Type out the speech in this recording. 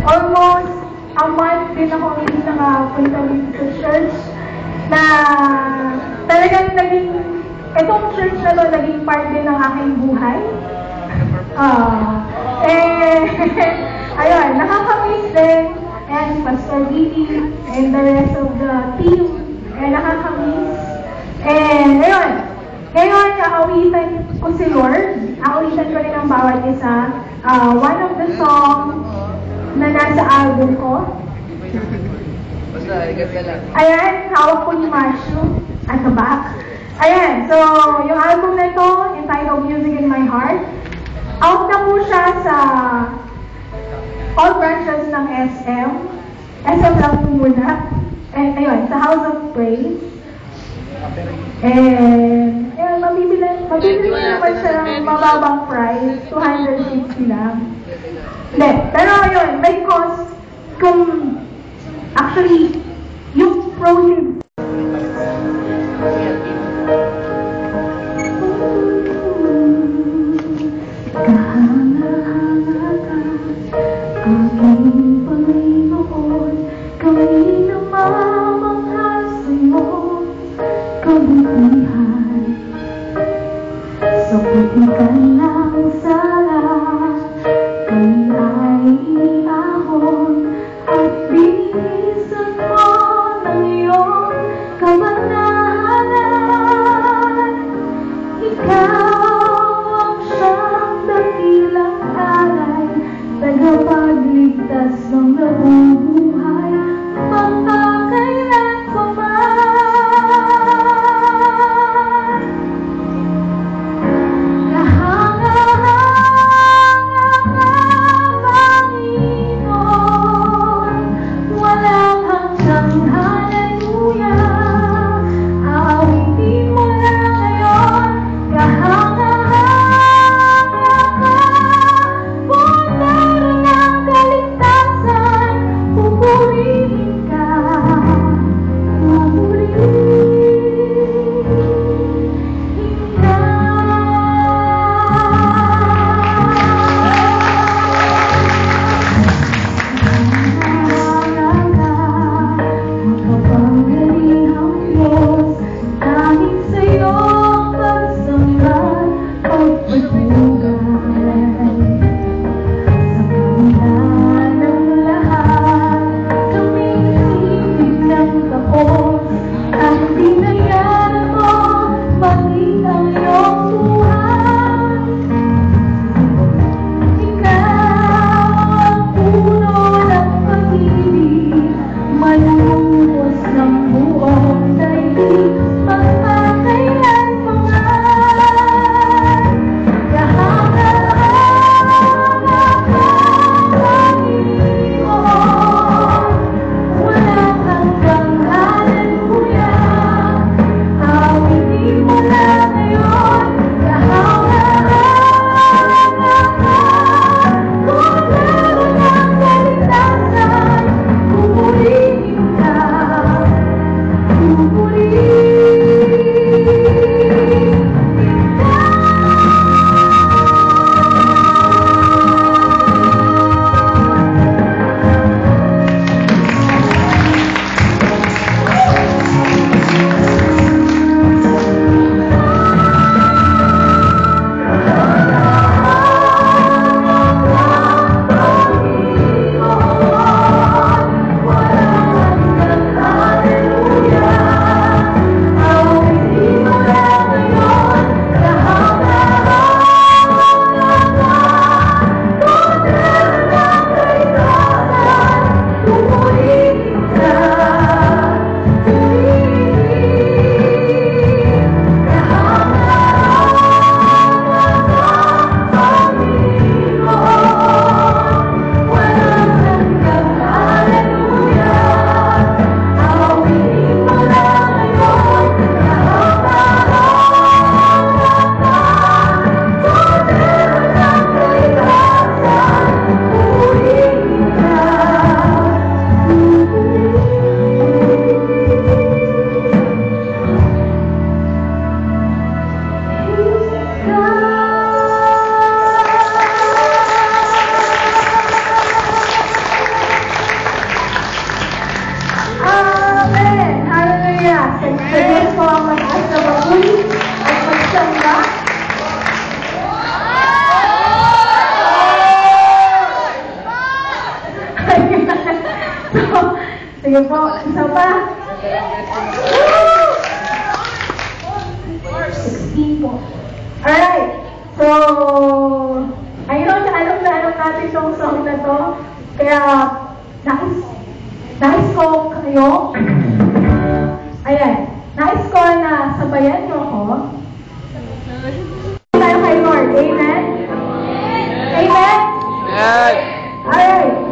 almost a month din ako hindi nakapunta dito sa church na talagang itong church na to naging part din ng aking buhay. Ayun, nakakamiss din. And Pastor Vivi and the rest of the team. Nakakamiss. And ayun, ngayon, aawitan ko si Lord. Aawitan ko rin ang bawat isa. One of the songs na nasa album ko. Basta, ikat ka lang. Ayan, hawak ko ni Mashu at the back. Ayan, so yung album na ito, entitled Music in My Heart. Out na po siya sa all branches ng SM. SM lang po muna. Ayun, sa House of Praise. And, ayun, mabibili naman siya ng mababang price, 260 lang. Hindi, pero yun, may cost kung actually, yung proceeds. Aking Panginoon, kami namamangha sa'yo, kabutihan. Sa puti ka lang sana, kami ay iahon, at binisan mo ng iyong Sige po, isa pa. Woo! 16 po. Alright. So, ayun, alam na alam natin itong song na to. Kaya, nais ko kayo. Ayan. Nais ko na sabayan niyo ako. Tayo kay Lord. Amen? Amen? Yan! Alright.